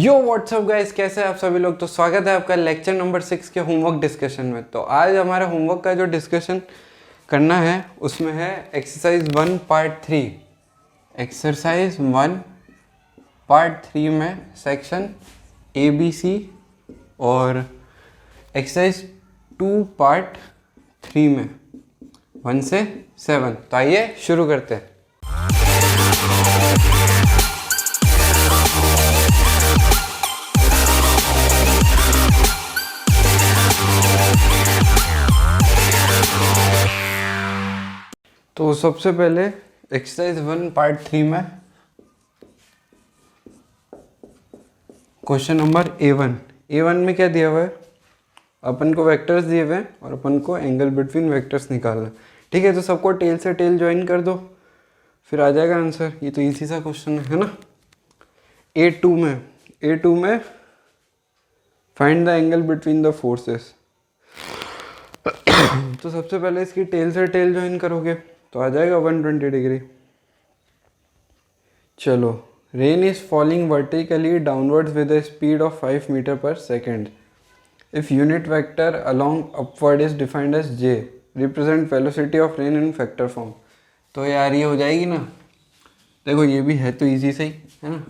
यो WhatsApp guys, कैसे हैं आप सभी लोग। तो स्वागत है आपका लेक्चर नंबर 6 के होमवर्क डिस्कशन में। तो आज हमारा होमवर्क का जो डिस्कशन करना है उसमें है एक्सरसाइज 1 पार्ट 3। एक्सरसाइज 1 पार्ट 3 में सेक्शन ABC और एक्सरसाइज 2 पार्ट 3 में 1 से 7। तो आइए शुरू करते हैं। तो सबसे पहले एक्सरसाइज 1 पार्ट 3 में क्वेश्चन नंबर A1 में क्या दिया हुआ है, अपन को वेक्टर्स दिए हुए हैं और अपन को एंगल बिटवीन वेक्टर्स निकालना है। ठीक है, तो सबको टेल से टेल ज्वाइन कर दो, फिर आ जाएगा आंसर। ये तो इजी सा क्वेश्चन है ना। A2 में find the angle between the forces. तो सबसे पहले इसकी टेल से टेल ज्वाइन करोगे तो आ जाएगा 120 डिग्री। चलो, rain is falling vertically downwards with a speed of 5 metre per second. If unit vector along upward is defined as j, represent velocity of rain in vector form. तो यार ये हो जाएगी ना। देखो ये भी है तो इजी से ही है ना।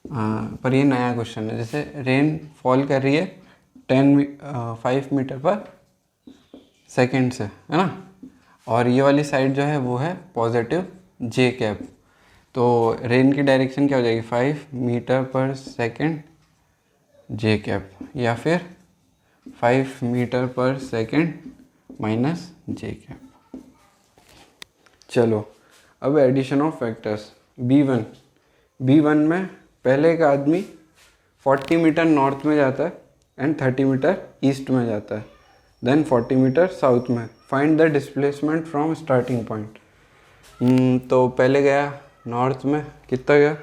हाँ, पर ये नया क्वेश्चन है। जैसे रेन फॉल कर रही है 5 मीटर पर सेकेंड से, है ना। और ये वाली साइड जो है वो है पॉजिटिव j कैप। तो रेन की डायरेक्शन क्या हो जाएगी 5 metre per second j cap, या फिर 5 metre per second minus j cap. चलो, अब एडिशन ऑफ फैक्टर्स। B1 में पहले एक आदमी 40 मीटर नॉर्थ में जाता है एंड 30 मीटर ईस्ट में जाता है, देन 40 मीटर साउथ में। Find the displacement from starting point. तो पहले गया नॉर्थ में, कितना गया,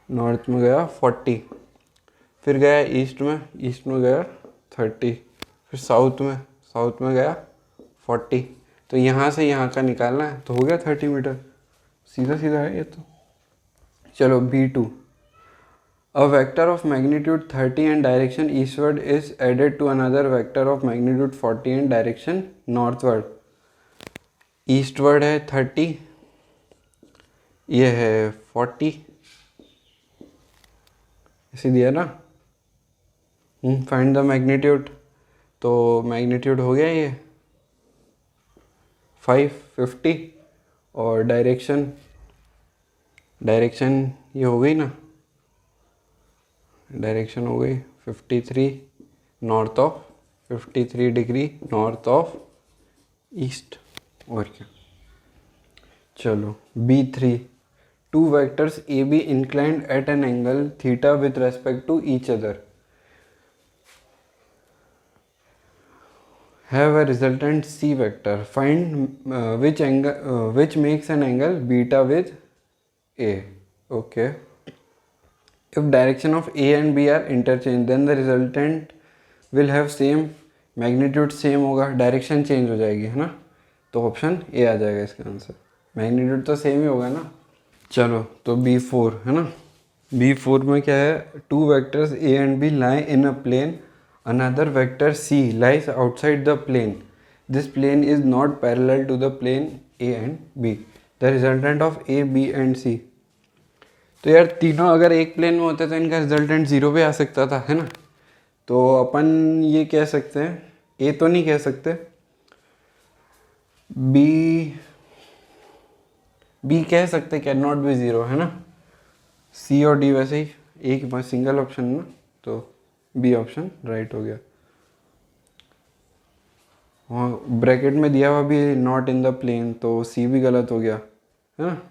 नॉर्थ में गया 40, फिर गया ईस्ट में गया 30, फिर साउथ में गया 40। तो यहाँ से यहाँ का निकालना है, तो हो गया 30 मीटर। सीधा सीधा है ये तो। चलो B2, a vector of magnitude 30 and direction eastward is added to another vector of magnitude 40 and direction northward. Eastward है 30, ये है 40, ऐसे दिया ना। Find the magnitude. तो मैग्नीट्यूड हो गया ये 550, और डायरेक्शन ये हो गई ना, डायरेक्शन हो गई 53 north of 53 degree north of east. और क्या। चलो B3, two vectors AB inclined at an angle theta with respect to each other have a resultant C vector. Find which makes an angle beta with A. Okay. If direction of A and B are interchanged, then the resultant will have same magnitude, same होगा, direction change हो जाएगी, है ना। तो option A आ जाएगा इसका answer. Magnitude तो same ही होगा ना। चलो, तो B4 है ना। B4 में क्या है, two vectors A and B lie in a plane, another vector C lies outside the plane. This plane is not parallel to the plane A and B. The resultant of A, B and C। तो यार तीनों अगर एक plane में होते तो इनका resultant 0 पे आ सकता था, है ना। तो अपन ये कह सकते हैं, ए तो नहीं कह सकते, बी कह सकते, कैन नॉट बी 0, है ना। सी और डी वैसे ही एक सिंगल ऑप्शन ना, तो बी ऑप्शन राइट हो गया। और ब्रैकेट में दिया हुआ भी नॉट इन द प्लेन, तो सी भी गलत हो गया, है ना।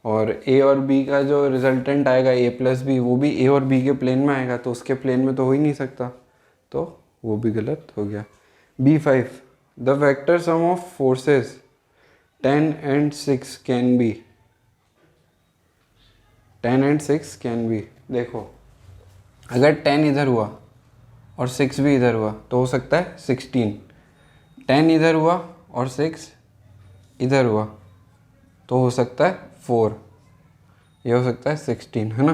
और ए और बी का जो रिजल्टेंट आएगा A प्लस बी, वो भी ए और बी के प्लेन में आएगा, तो उसके प्लेन में तो हो ही नहीं सकता, तो वो भी गलत हो गया। B5, the vector sum of forces 10 and 6 can be. 10 and 6 can be. देखो, अगर 10 इधर हुआ और 6 भी इधर हुआ तो हो सकता है 16। 10 इधर हुआ और 6 इधर हुआ तो हो सकता है 4, ये हो सकता है 16, है ना।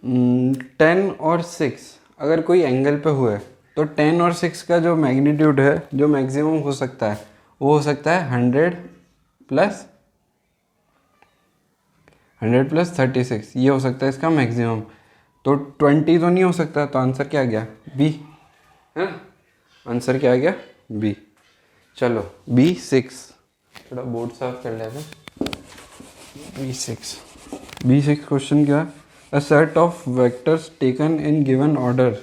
10 और 6 अगर कोई एंगल पे हुए तो 10 और 6 का जो मैग्नीट्यूड है, जो मैक्सिमम हो सकता है, वो हो सकता है 100 प्लस 36, ये हो सकता है इसका मैक्सिमम। तो 20 तो नहीं हो सकता, तो आंसर क्या आ गया? बी, है ना? आंसर क्या आ गया? बी। चलो B6, थोड़ा बोर्ड साफ कर लेते हैं। B6 क्वेश्चन क्या है? A set of vectors taken in given order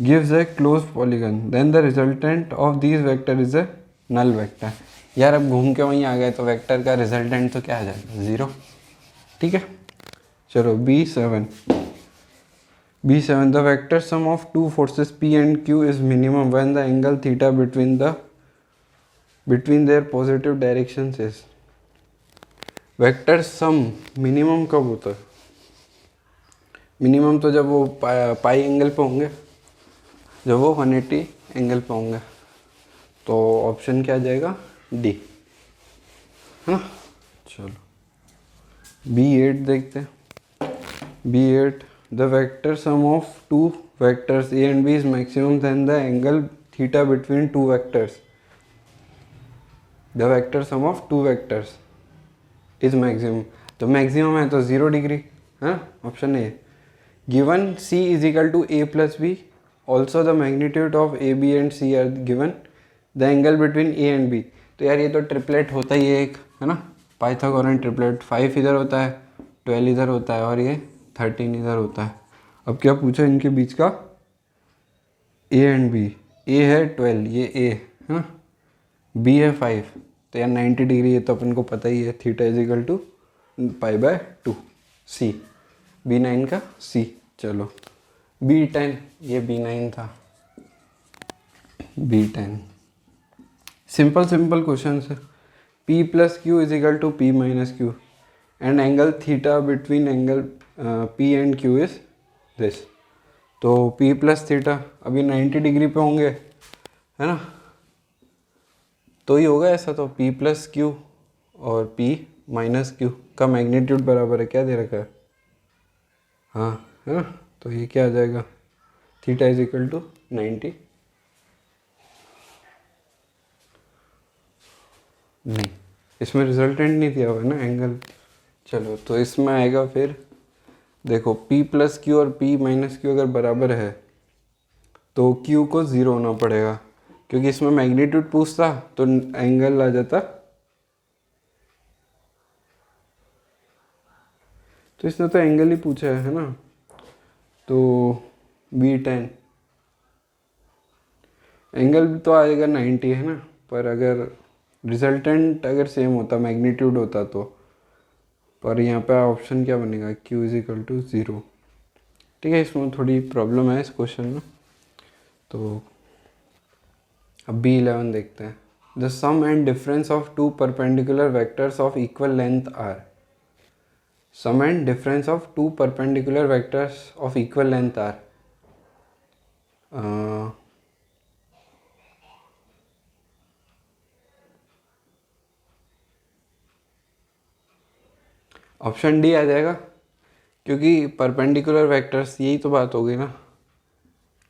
gives a close polygon, then the resultant of these vector is a null vector. यार अब घूम के वहीं आ गए तो वेक्टर का रिजल्टेंट तो क्या आ जाएगा? 0। ठीक है, चलो B7, the vector sum of two forces P and Q is minimum when the angle theta between their positive directions is। Vector sum minimum कब होता है? मिनिमम तो जब वो पाई एंगल पे होंगे, जब वो 180 एंगल पे होंगे। तो ऑप्शन क्या आ जाएगा? डी, है ना? चलो B8 देखते हैं। B8, the vector sum of two vectors A and B is maximum then the angle theta between two vectors। The vector sum of two vectors is maximum, तो मैक्सिमम है तो 0 डिग्री, है option A. Given C is equal to A plus B, also the magnitude of A, B and C are given, the angle between A and B। तो यार ये तो triplet होता ही है एक, है ना? Pythagorean triplet. 5 इधर होता है, 12 इधर होता है और ये 13 इधर होता है। अब क्या पूछा इनके बीच का? A and B। A है 12, ये A है ना, B है 5, तो यार 90 डिग्री, ये तो अपन को पता ही है। Theta is equal to π/2 C, B9 का C। चलो B10, ये B9 था, B10। सिंपल क्वेश्चन है। P plus Q is equal to P minus Q and angle theta between angle P and Q is this. तो P plus theta अभी 90 degree पे होंगे, है ना? तो ही होगा ऐसा। तो P प्लस क्यू और P माइनस क्यू का मैग्नीट्यूड बराबर है, क्या दे रखा है? हाँ, है ना? तो ये क्या आ जाएगा? Theta is equal to 90। नहीं, इसमें रिजल्टेंट नहीं दिया हुआ है ना एंगल। चलो तो इसमें आएगा फिर, देखो P प्लस क्यू और P माइनस क्यू अगर बराबर है तो Q को 0 होना पड़ेगा, क्योंकि इसमें मैग्नीट्यूड पूछता तो एंगल आ जाता। तो इसने तो एंगल ही पूछा है ना? तो B10 एंगल भी तो आएगा 90, है ना? पर अगर रिजल्टेंट अगर सेम होता, मैग्नीट्यूड होता तो, पर यहाँ पे ऑप्शन क्या बनेगा? Q is equal to 0। ठीक है, इसमें थोड़ी प्रॉब्लम है इस क्वेश्चन में। तो अब B11 देखते हैं। The sum and difference of two perpendicular vectors of equal length are. Sum and difference of two perpendicular vectors of equal length are. Option D आ जाएगा, क्योंकि परपेंडिकुलर वेक्टर्स, यही तो बात हो गई ना,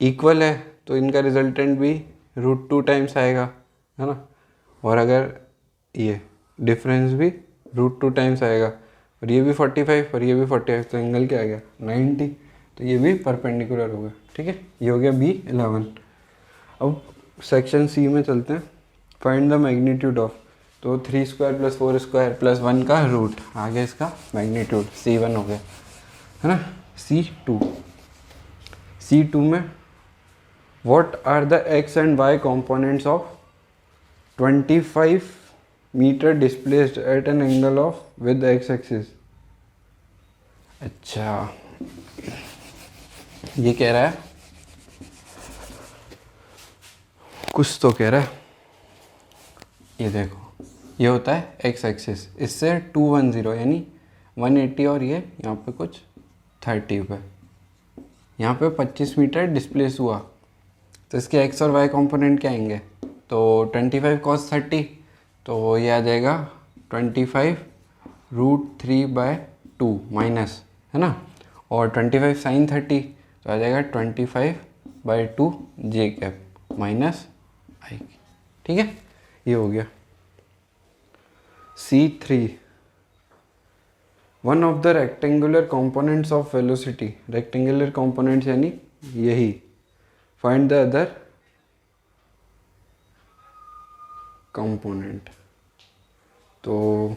इक्वल है तो इनका रिजल्टेंट भी √2 टाइम्स आएगा, है ना? और अगर ये डिफरेंस भी √2 टाइम्स आएगा, और ये भी 45 और ये भी 45, तो एंगल क्या आ गया? 90। तो ये भी परपेंडिकुलर हो गया। ठीक है, ये हो गया B11। अब सेक्शन C में चलते हैं। फाइंड द मैग्नीट्यूड ऑफ, तो 3² + 4² + 1 का रूट आ गया इसका मैग्नीट्यूड, C1 हो गया, है ना? C2 में what are the x and y components of 25 meter displaced at an angle of with x axis. अच्छा, ये कह रहा है, कुछ तो कह रहा है। ये देखो, ये होता है x एक्सिस, इससे 210 यानी 180, और ये यहाँ पे कुछ 30 पे, यहाँ पे 25 मीटर डिस्प्लेस हुआ, तो इसके x और y कंपोनेंट क्या आएंगे? तो 25 cos 30, तो ये आ जाएगा 25 √3/2 माइनस, है ना? और 25 साइन 30 तो आ जाएगा 25/2 जे कैप माइनस आई। ठीक है, ये हो गया। C3 one of the rectangular components of velocity, rectangular components यानी यही, फाइंड द अदर कंपोनेंट। तो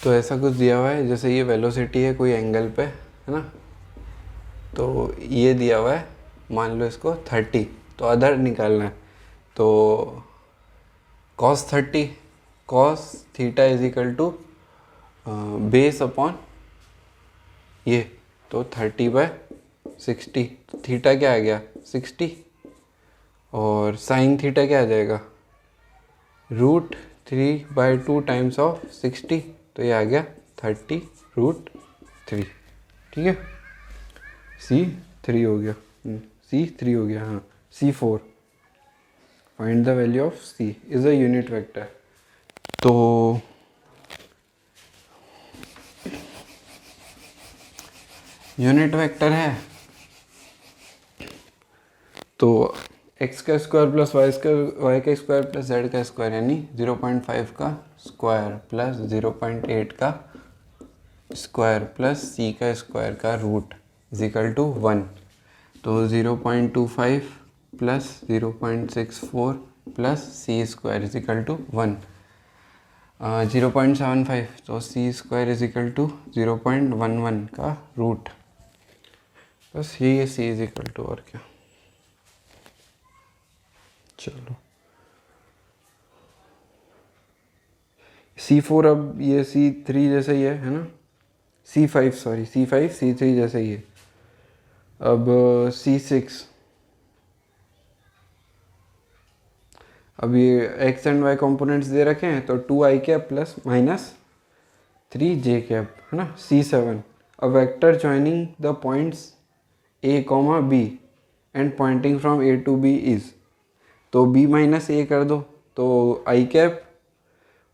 ऐसा कुछ दिया हुआ है, जैसे ये वेलोसिटी है कोई एंगल पे, है ना, तो ये दिया हुआ है, मान लो इसको 30, तो अदर निकालना है। तो cos 30 cos theta is equal to base upon ये, तो 30/60, तो थीटा क्या आ गया 60, और साइन थीटा क्या आ जाएगा √3/2 टाइम्स ऑफ 60, तो ये आ गया 30√3। ठीक है, C3 हो गया, C3 हो गया। हाँ, C4 find the value of C is a unit vector. तो यूनिट वेक्टर है तो x का स्क्वायर प्लस y का स्क्वायर प्लस z का स्क्वायर, यानी 0.5 का स्क्वायर प्लस 0.8 का स्क्वायर प्लस c का स्क्वायर का रूट इज इक्वल टू 1। तो 0.25 plus 0.64 plus c square is equal to 1, 0.75, तो c square is equal to 0.11 का रूट, बस यही है c इज इक्वल टू, और क्या। चलो C4 अब ये C3 जैसा ही है ना, C5 सॉरी, C5 C3 जैसा ही है। अब C6, अब ये x एंड y कंपोनेंट्स दे रखे हैं, तो 2i cap plus minus 3j cap, है ना। C7 a vector joining the points a, b and Poynting from a to b is, तो b माइनस a कर दो, तो i cap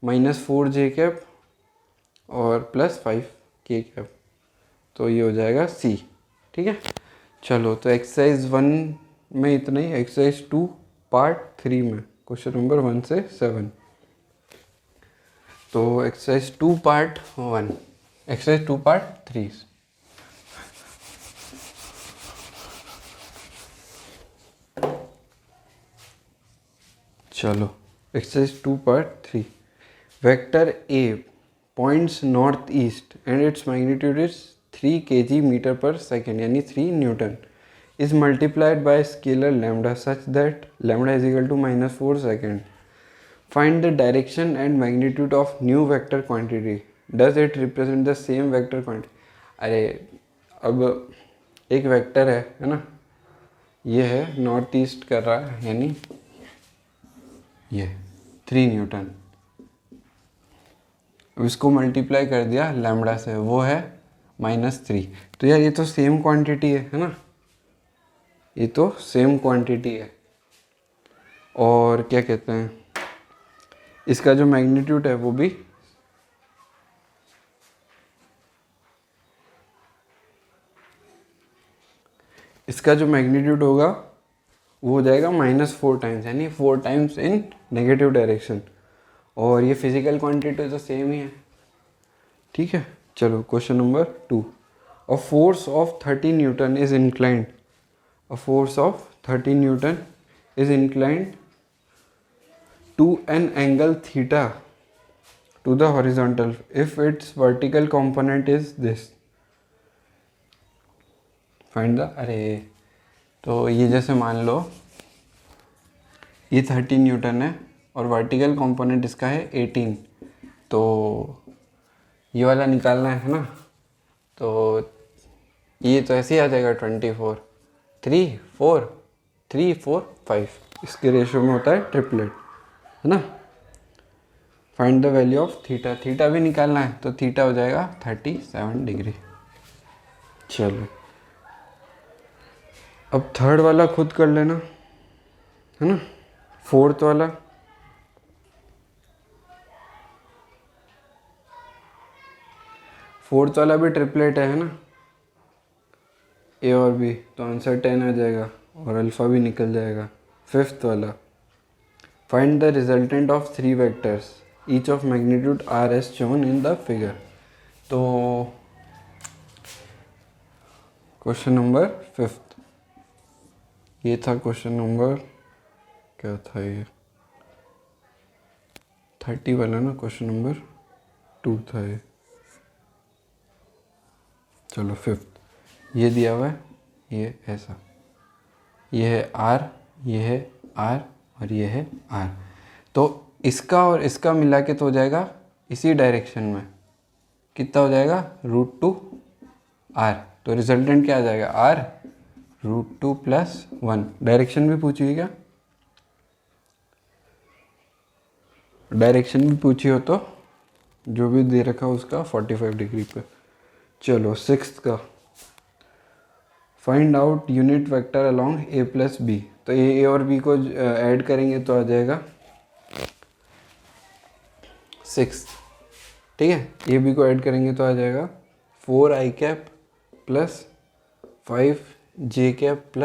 minus 4j cap और प्लस 5k कैप, तो ये हो जाएगा C। ठीक है, चलो तो एक्सरसाइज 1 में इतना ही, एक्सरसाइज 2 पार्ट 3 में क्वेश्चन नंबर 1 से 7। तो एक्सरसाइज 2 पार्ट 1, एक्सरसाइज 2 पार्ट 3। चलो exercise 2 part 3, vector A points north east and its magnitude is 3 kg meter per second, यानी 3 newton, is multiplied by scalar lambda such that lambda is equal to -4 second. Find the direction and magnitude of new vector quantity. Does it represent the same vector quantity? अरे अब एक vector है ना, ये है north east कर रहा है, यानी ये 3 न्यूटन, अब इसको मल्टीप्लाई कर दिया लैम्बडा से, वो है -3। तो यार ये तो सेम क्वांटिटी है ना, ये तो सेम क्वांटिटी है। और क्या कहते हैं, इसका जो मैग्नीट्यूड है वो भी इसका जो मैग्नीट्यूड होगा वो हो जाएगा -4 टाइम्स, यानी 4 टाइम्स इन नेगेटिव डायरेक्शन, और ये फिजिकल क्वांटिटी तो सेम ही है। ठीक है, चलो question number 2, a force of 30 Newton is inclined, a force of 30 Newton is inclined to an angle theta to the horizontal if its vertical component is this. Find the, अरे तो ये जैसे मान लो ये 30 न्यूटन है और वर्टिकल कंपोनेंट इसका है 18, तो ये वाला निकालना है ना, तो ये तो ऐसे ही आ जाएगा 24, 3 4 3 4 5, इसके रेशियो में होता है ट्रिपलेट, है ना। Find the value of theta, theta भी निकालना है, तो थीटा हो जाएगा 37 डिग्री। चलो अब थर्ड वाला खुद कर लेना, है ना। फोर्थ वाला फोर्थ वाला भी ट्रिपलेट है ना, ए और बी, तो आंसर 10 आ जाएगा और अल्फ़ा भी निकल जाएगा। फिफ्थ वाला, find the resultant of 3 vectors each of magnitude R as shown in the figure. तो क्वेश्चन नंबर फिफ्थ, ये था क्वेश्चन नंबर, क्या था ये, 30 वाला ना, क्वेश्चन नंबर 2 था ये। चलो फिफ्थ, ये दिया हुआ है, ये ऐसा, ये है आर, ये है आर और ये है आर, तो इसका और इसका मिला के तो हो जाएगा इसी डायरेक्शन में, कितना हो जाएगा √2 आर, तो रिजल्टेंट क्या आ जाएगा आर √2 + 1। डायरेक्शन भी पूछी है क्या, डायरेक्शन भी पूछी हो तो जो भी दे रखा उसका 45 डिग्री पे। चलो सिक्स्थ का, find out unit vector along a + b, तो ए और बी को ऐड करेंगे तो आ जाएगा 6, ठीक है, ए बी को ऐड करेंगे तो आ जाएगा 4i cap + 5j cap +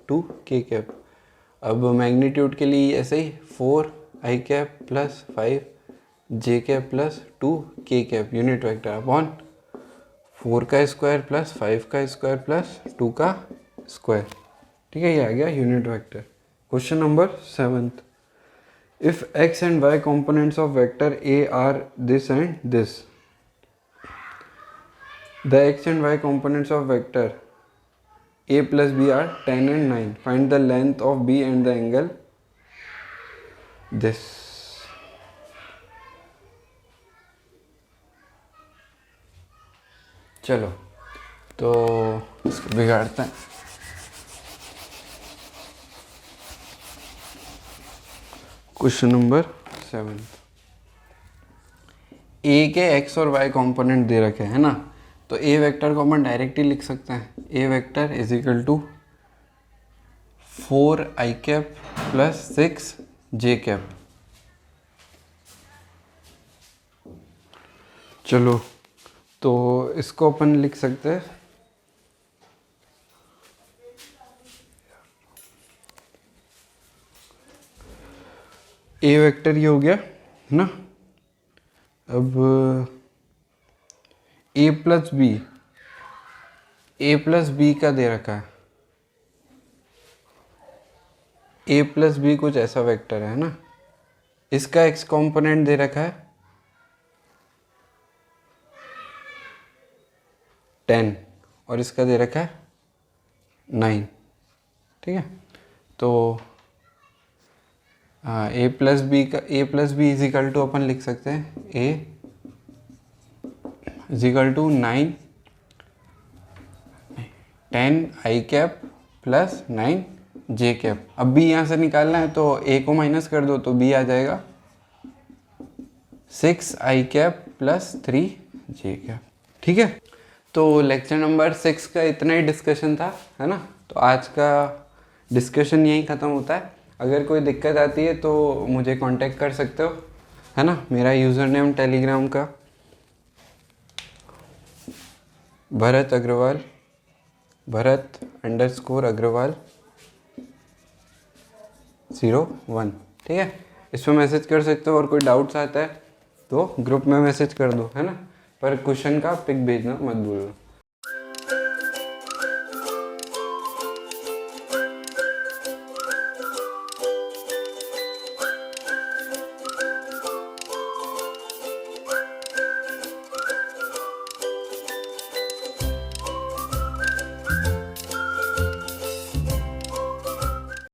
2k cap. अब मैग्नीट्यूड के लिए ऐसे ही 4i cap + 5j cap + 2k cap unit vector upon 4 का स्क्वायर + 5 का स्क्वायर + 2 का स्क्वायर, ठीक है, ये आ गया unit vector. Question number 7th, if x and y components of vector a are this and this, the x and y components of vector a + b are 10 and 9, find the length of b and the angle this। चलो तो इसको बिगाड़ते हैं। Question number 7, ए के x और Y component दे रखे हैं ना, तो ए वेक्टर को अपन डायरेक्टली लिख सकते हैं, ए vector = 4i cap + 6j cap. चलो तो इसको अपन लिख सकते हैं, ए वेक्टर ये हो गया ना, अब a + b, a + b का दे रखा है, a + b कुछ ऐसा वेक्टर है ना, इसका x कंपोनेंट दे रखा है 10 और इसका दे रखा है 9, ठीक है, तो a + b का, a + b = अपन लिख सकते हैं a = 9 10i cap + 9j cap. अब b यहाँ से निकालना है तो a को माइनस कर दो तो b आ जाएगा 6i कैप + 3j कैप, ठीक है। तो लेक्चर नंबर 6 का इतना ही डिस्कशन था, है ना, तो आज का डिस्कशन यहीं ख़त्म होता है। अगर कोई दिक्कत आती है तो मुझे कांटेक्ट कर सकते हो, है ना, मेरा यूज़र नेम टेलीग्राम का भरत अग्रवाल, भरत_अग्रवाल 01, ठीक है, इस पर मैसेज कर सकते हो। और कोई डाउट्स आता है तो ग्रुप में मैसेज कर दो, है ना, पर क्वेश्चन का पिक भेजना मत भूलना।